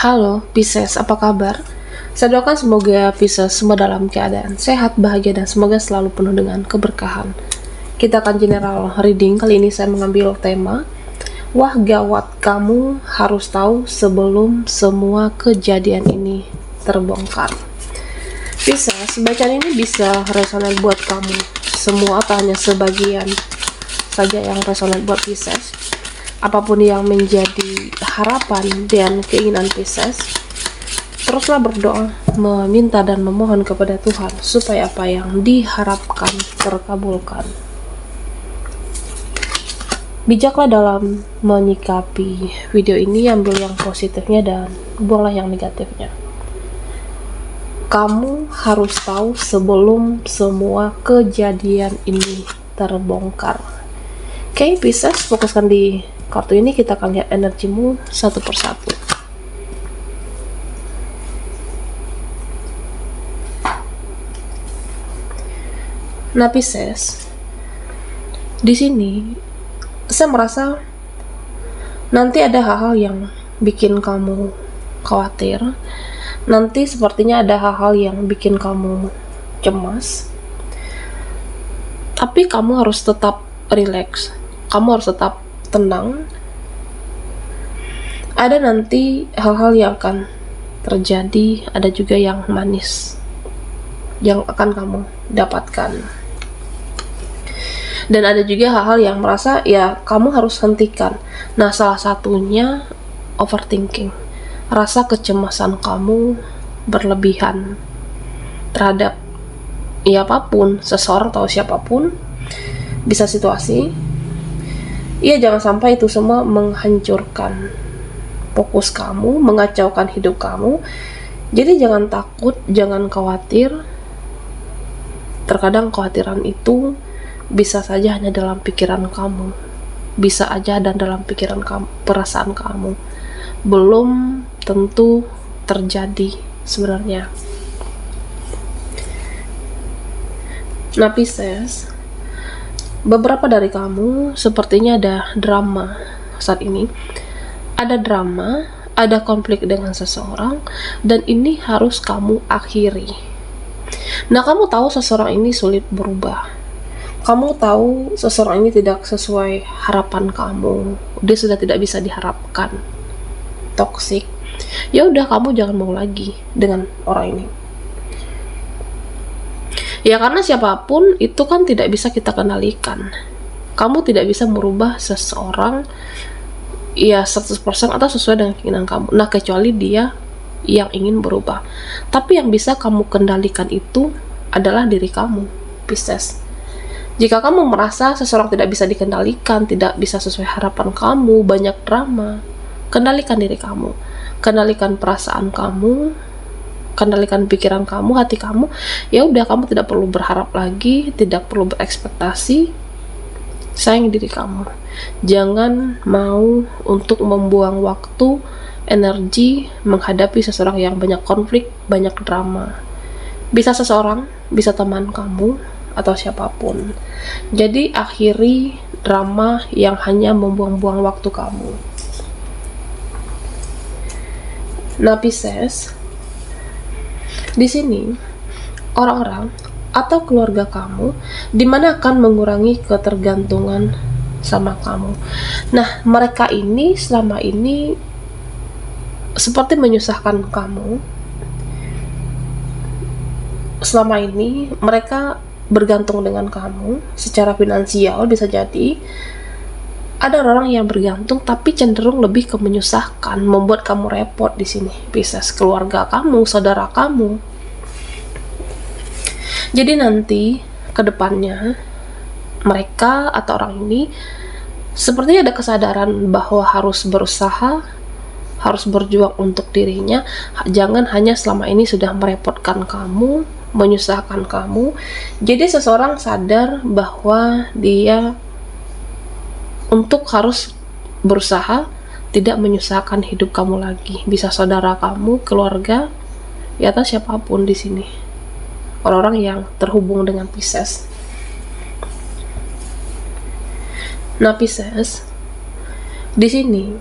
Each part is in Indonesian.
Halo Pisces, apa kabar? Saya doakan semoga Pisces semua dalam keadaan sehat, bahagia, dan semoga selalu penuh dengan keberkahan. Kita akan general reading. Kali ini saya mengambil tema Wah gawat, kamu harus tahu sebelum semua kejadian ini terbongkar. Pisces, bacaan ini bisa resonan buat kamu semua atau hanya sebagian saja yang resonan buat Pisces. Apapun yang menjadi harapan dan keinginan Pisces, teruslah berdoa, meminta dan memohon kepada Tuhan supaya apa yang diharapkan terkabulkan. Bijaklah dalam menyikapi video ini, ambil yang positifnya dan buanglah yang negatifnya. Kamu harus tahu sebelum semua kejadian ini terbongkar. Oke, Pisces, fokuskan di kartu ini. Kita akan lihat energimu satu persatu. Nah, Pisces, di sini saya merasa nanti ada hal-hal yang bikin kamu khawatir. Nanti sepertinya ada hal-hal yang bikin kamu cemas. Tapi kamu harus tetap relax. Kamu harus tetap tenang. Ada nanti hal-hal yang akan terjadi, ada juga yang manis yang akan kamu dapatkan. Dan ada juga hal-hal yang merasa ya kamu harus hentikan. Nah, salah satunya overthinking. Rasa kecemasan kamu berlebihan terhadap ya apapun, seseorang atau siapapun, bisa situasi. Ya, jangan sampai itu semua menghancurkan fokus kamu, mengacaukan hidup kamu. Jadi jangan takut, jangan khawatir. Terkadang kekhawatiran itu bisa saja hanya dalam pikiran kamu, bisa aja dan dalam pikiran kamu, perasaan kamu, belum tentu terjadi sebenarnya. Nah, Pisces, beberapa dari kamu sepertinya ada drama saat ini. Ada drama, ada konflik dengan seseorang, dan ini harus kamu akhiri. Nah, kamu tahu seseorang ini sulit berubah. Kamu tahu seseorang ini tidak sesuai harapan kamu. Dia sudah tidak bisa diharapkan. Toksik. Ya udah, kamu jangan mau lagi dengan orang ini. Ya, karena siapapun itu kan tidak bisa kita kendalikan. Kamu tidak bisa merubah seseorang ya 100% atau sesuai dengan keinginan kamu. Nah, kecuali dia yang ingin berubah. Tapi yang bisa kamu kendalikan itu adalah diri kamu, Pisces. Jika kamu merasa seseorang tidak bisa dikendalikan, tidak bisa sesuai harapan kamu, banyak drama, kendalikan diri kamu. Kendalikan perasaan kamu, kendalikan pikiran kamu, hati kamu. Ya udah, kamu tidak perlu berharap lagi, tidak perlu berekspektasi. Sayang diri kamu. Jangan mau untuk membuang waktu, energi menghadapi seseorang yang banyak konflik, banyak drama. Bisa seseorang, bisa teman kamu, atau siapapun. Jadi akhiri drama yang hanya membuang-buang waktu kamu. Nah, Pisces, di sini orang-orang atau keluarga kamu dimana akan mengurangi ketergantungan sama kamu. Nah, mereka ini selama ini seperti menyusahkan kamu. Selama ini mereka bergantung dengan kamu secara finansial, bisa jadi. Ada orang yang bergantung tapi cenderung lebih ke menyusahkan, membuat kamu repot di sini. Pisces, keluarga kamu, saudara kamu. Jadi nanti ke depannya mereka atau orang ini sepertinya ada kesadaran bahwa harus berusaha, harus berjuang untuk dirinya. Jangan hanya selama ini sudah merepotkan kamu, menyusahkan kamu. Jadi seseorang sadar bahwa dia untuk harus berusaha tidak menyusahkan hidup kamu lagi. Bisa saudara kamu, keluarga, ya atau siapapun di sini. Orang-orang yang terhubung dengan Pisces. Nah, Pisces, di sini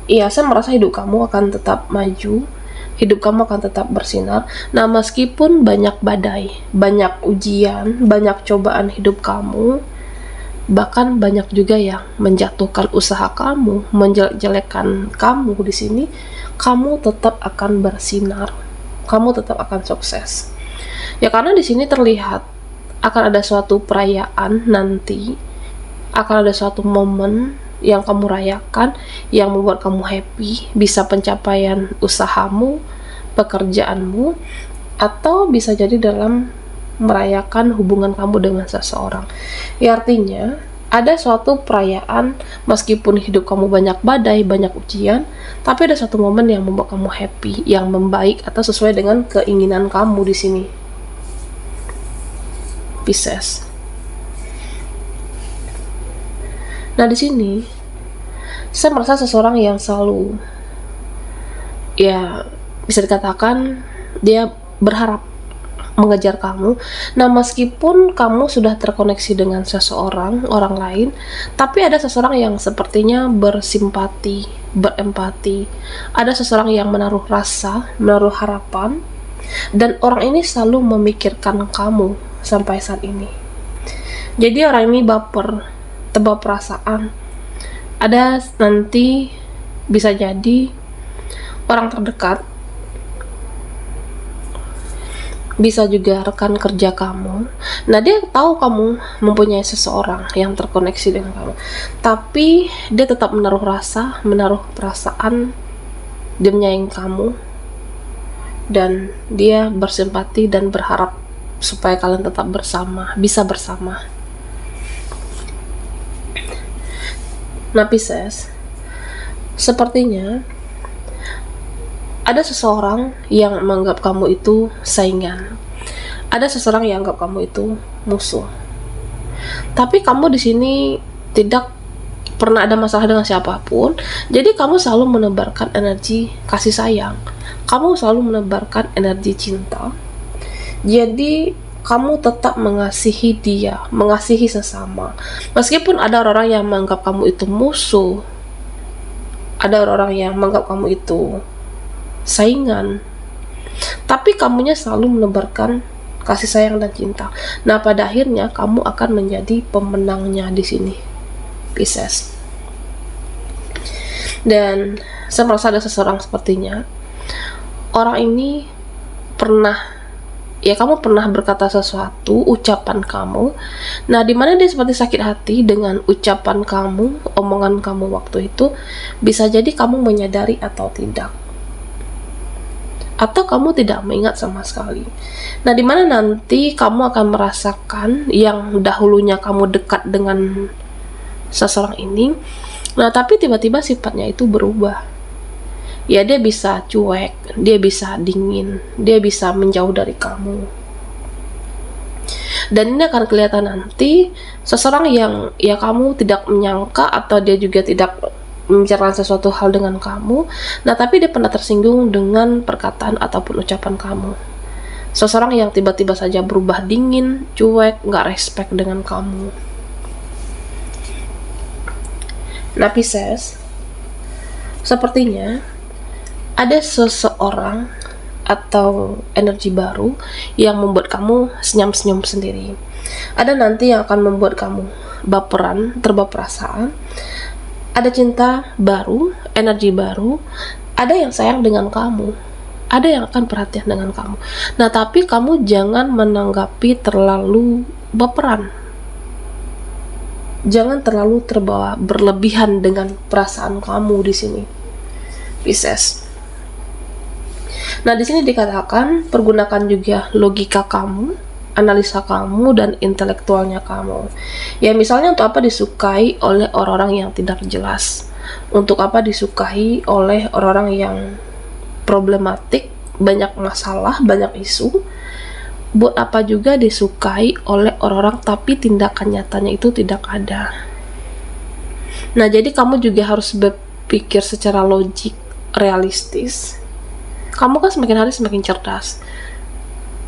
Iya, saya merasa hidup kamu akan tetap maju, hidup kamu akan tetap bersinar. Nah, meskipun banyak badai, banyak ujian, banyak cobaan hidup kamu, bahkan banyak juga yang menjatuhkan usaha kamu, menjelek-jelekan kamu di sini, kamu tetap akan bersinar, kamu tetap akan sukses. Ya, karena di sini terlihat akan ada suatu perayaan nanti, akan ada suatu momen yang kamu rayakan, yang membuat kamu happy, bisa pencapaian usahamu, pekerjaanmu, atau bisa jadi dalam merayakan hubungan kamu dengan seseorang. Ya, artinya ada suatu perayaan, meskipun hidup kamu banyak badai, banyak ujian, tapi ada suatu momen yang membuat kamu happy, yang membaik atau sesuai dengan keinginan kamu di sini. Pisces. Nah, di sini saya merasa seseorang yang selalu, ya bisa dikatakan dia berharap mengejar kamu. Nah, meskipun kamu sudah terkoneksi dengan seseorang, orang lain, tapi ada seseorang yang sepertinya bersimpati, berempati. Ada seseorang yang menaruh rasa, menaruh harapan, dan orang ini selalu memikirkan kamu sampai saat ini. Jadi orang ini baper, tebal perasaan. Ada nanti bisa jadi orang terdekat, bisa juga rekan kerja kamu. Nah, dia tahu kamu mempunyai seseorang yang terkoneksi dengan kamu, tapi dia tetap menaruh rasa, menaruh perasaan, dia menyayangi kamu, dan dia bersimpati dan berharap supaya kalian tetap bersama, bisa bersama. Nah, Pisces, sepertinya ada seseorang yang menganggap kamu itu saingan. Ada seseorang yang menganggap kamu itu musuh. Tapi kamu di sini tidak pernah ada masalah dengan siapapun. Jadi kamu selalu menebarkan energi kasih sayang. Kamu selalu menebarkan energi cinta. Jadi kamu tetap mengasihi dia, mengasihi sesama. Meskipun ada orang-orang yang menganggap kamu itu musuh, ada orang-orang yang menganggap kamu itu saingan, tapi kamunya selalu menebarkan kasih sayang dan cinta. Nah, pada akhirnya kamu akan menjadi pemenangnya di sini, Pisces. Dan saya merasa ada seseorang sepertinya. Orang ini pernah, ya kamu pernah berkata sesuatu, ucapan kamu, nah dimana dia seperti sakit hati dengan ucapan kamu, omongan kamu waktu itu. Bisa jadi kamu menyadari atau tidak, atau kamu tidak mengingat sama sekali. Nah, dimana nanti kamu akan merasakan yang dahulunya kamu dekat dengan seseorang ini, nah tapi tiba-tiba sifatnya itu berubah. Ya, dia bisa cuek, dia bisa dingin, dia bisa menjauh dari kamu. Dan ini akan kelihatan nanti seseorang yang ya kamu tidak menyangka, atau dia juga tidak membicarakan sesuatu hal dengan kamu. Nah, tapi dia pernah tersinggung dengan perkataan ataupun ucapan kamu. Seseorang yang tiba-tiba saja berubah dingin, cuek, nggak respect dengan kamu. Nah, Pisces, sepertinya ada seseorang atau energi baru yang membuat kamu senyum-senyum sendiri. Ada nanti yang akan membuat kamu baperan, terbawa perasaan. Ada cinta baru, energi baru. Ada yang sayang dengan kamu, ada yang akan perhatian dengan kamu. Nah, tapi kamu jangan menanggapi terlalu baperan. Jangan terlalu terbawa berlebihan dengan perasaan kamu di sini, Pisces. Nah, di sini dikatakan pergunakan juga logika kamu, analisa kamu, dan intelektualnya kamu. Ya, misalnya untuk apa disukai oleh orang-orang yang tidak jelas? Untuk apa disukai oleh orang-orang yang problematik, banyak masalah, banyak isu? Buat apa juga disukai oleh orang-orang tapi tindakan nyatanya itu tidak ada? Nah, jadi kamu juga harus berpikir secara logik, realistis. Kamu kan semakin hari semakin cerdas.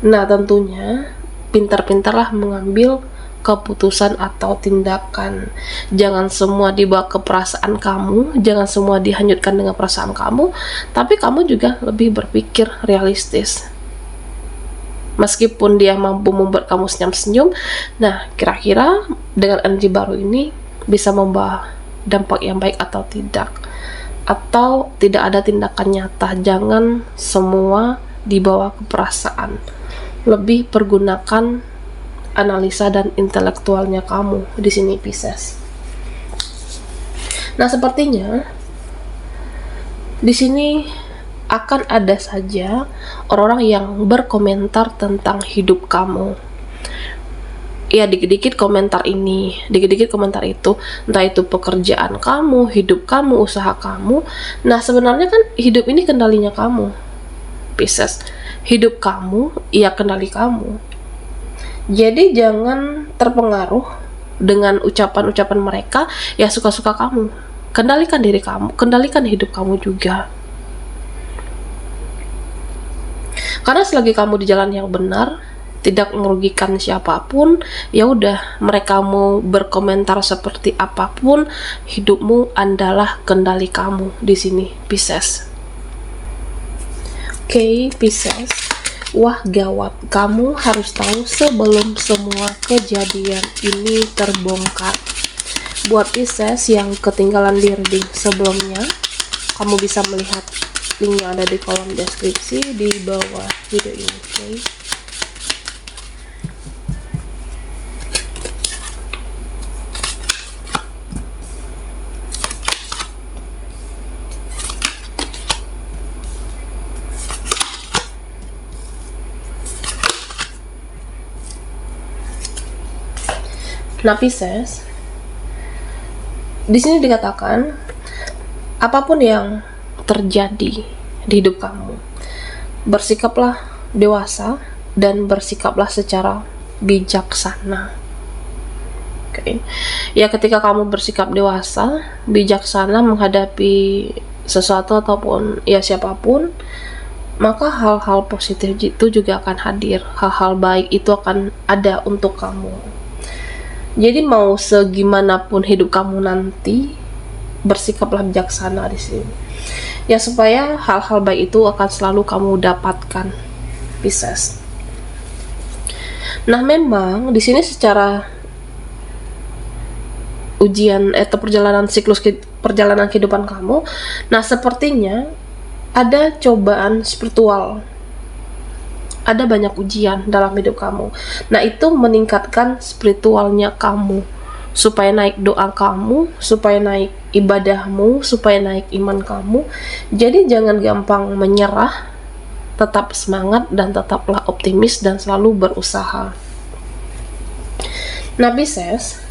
Nah, tentunya pintar-pintarlah mengambil keputusan atau tindakan. Jangan semua dibawa ke perasaan kamu, jangan semua dihanyutkan dengan perasaan kamu, tapi kamu juga lebih berpikir realistis. Meskipun dia mampu membuat kamu senyum-senyum, nah kira-kira dengan energi baru ini bisa membawa dampak yang baik atau tidak, atau tidak ada tindakan nyata. Jangan semua dibawa ke perasaan, lebih pergunakan analisa dan intelektualnya kamu di sini, Pisces. Nah, sepertinya di sini akan ada saja orang-orang yang berkomentar tentang hidup kamu. Ya, dikit-dikit komentar ini, dikit-dikit komentar itu, entah itu pekerjaan kamu, hidup kamu, usaha kamu. Nah, sebenarnya kan hidup ini kendalinya kamu, Pisces. Hidup kamu, ya kendali kamu. Jadi jangan terpengaruh dengan ucapan-ucapan mereka, ya suka-suka kamu. Kendalikan diri kamu, kendalikan hidup kamu juga. Karena selagi kamu di jalan yang benar, tidak merugikan siapapun, ya udah, mereka mau berkomentar seperti apapun, hidupmu adalah kendali kamu di sini, Pisces. Oke, Pisces. Wah gawat, kamu harus tahu sebelum semua kejadian ini terbongkar. Buat Pisces yang ketinggalan di reading sebelumnya, kamu bisa melihat link yang ada di kolom deskripsi di bawah video ini. Okay? Nah, Pisces, di sini dikatakan apapun yang terjadi di hidup kamu, bersikaplah dewasa dan bersikaplah secara bijaksana. Oke. Ya, ketika kamu bersikap dewasa, bijaksana menghadapi sesuatu ataupun ya siapapun, maka hal-hal positif itu juga akan hadir, hal-hal baik itu akan ada untuk kamu. Jadi mau segimanapun hidup kamu nanti, bersikaplah bijaksana di sini. Ya, supaya hal-hal baik itu akan selalu kamu dapatkan, Pisces. Nah, memang di sini secara ujian atau perjalanan kehidupan kamu, nah sepertinya ada cobaan spiritual. Ada banyak ujian dalam hidup kamu. Nah, itu meningkatkan spiritualnya kamu, supaya naik doa kamu, supaya naik ibadahmu, supaya naik iman kamu. Jadi jangan gampang menyerah, tetap semangat dan tetaplah optimis dan selalu berusaha. Nah, Pisces,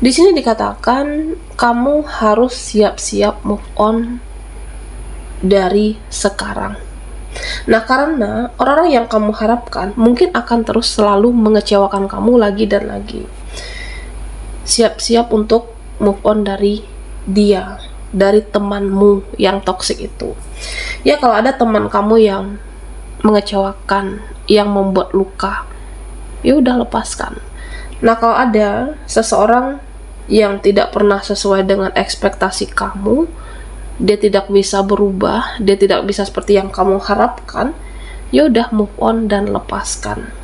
di sini dikatakan kamu harus siap-siap move on dari sekarang. Nah, karena orang-orang yang kamu harapkan mungkin akan terus selalu mengecewakan kamu lagi dan lagi. Siap-siap untuk move on dari dia, dari temanmu yang toksik itu. Ya, kalau ada teman kamu yang mengecewakan, yang membuat luka, ya udah lepaskan. Nah, kalau ada seseorang yang tidak pernah sesuai dengan ekspektasi kamu, dia tidak bisa berubah, dia tidak bisa seperti yang kamu harapkan, ya udah move on dan lepaskan.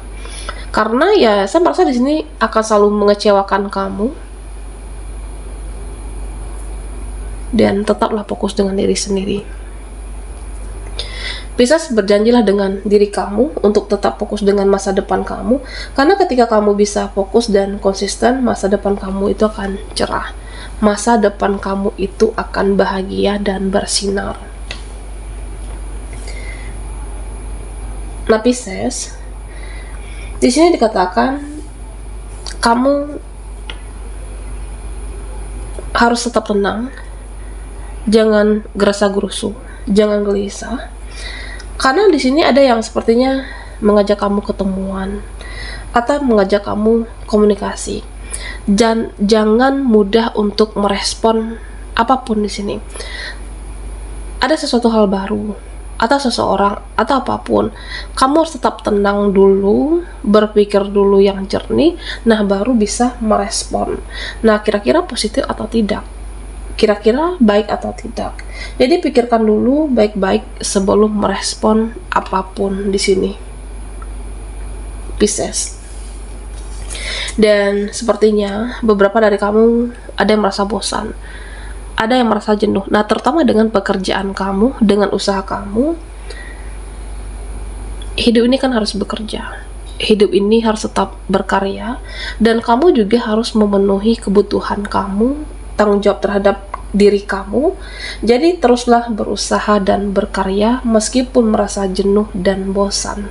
Karena ya saya merasa di sini akan selalu mengecewakan kamu, dan tetaplah fokus dengan diri sendiri. Pisces, berjanjilah dengan diri kamu untuk tetap fokus dengan masa depan kamu, karena ketika kamu bisa fokus dan konsisten, masa depan kamu itu akan cerah. Masa depan kamu itu akan bahagia dan bersinar. Nah, Pisces, di sini dikatakan kamu harus tetap tenang, jangan gerasa-gerusu, jangan gelisah, karena di sini ada yang sepertinya mengajak kamu ketemuan atau mengajak kamu komunikasi. Dan jangan mudah untuk merespon apapun di sini. Ada sesuatu hal baru, atau seseorang atau apapun, kamu harus tetap tenang dulu, berpikir dulu yang jernih, nah baru bisa merespon. Nah, kira-kira positif atau tidak? Kira-kira baik atau tidak? Jadi pikirkan dulu baik-baik sebelum merespon apapun di sini, Pisces. Dan sepertinya beberapa dari kamu ada yang merasa bosan, ada yang merasa jenuh. Nah, terutama dengan pekerjaan kamu, dengan usaha kamu. Hidup ini kan harus bekerja. Hidup ini harus tetap berkarya, dan kamu juga harus memenuhi kebutuhan kamu, tanggung jawab terhadap diri kamu. Jadi teruslah berusaha dan berkarya meskipun merasa jenuh dan bosan,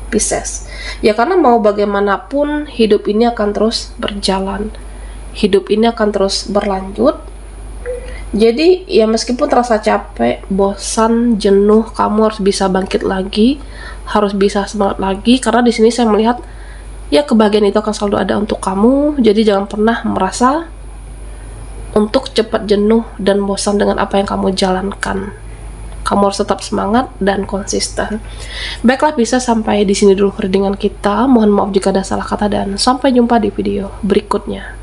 Pisces. Ya, karena mau bagaimanapun hidup ini akan terus berjalan. Hidup ini akan terus berlanjut. Jadi ya meskipun terasa capek, bosan, jenuh, kamu harus bisa bangkit lagi, harus bisa semangat lagi, karena di sini saya melihat ya kebahagiaan itu akan selalu ada untuk kamu. Jadi jangan pernah merasa untuk cepat jenuh dan bosan dengan apa yang kamu jalankan. Kamu harus tetap semangat dan konsisten. Baiklah, bisa sampai di sini dulu readingan kita. Mohon maaf jika ada salah kata dan sampai jumpa di video berikutnya.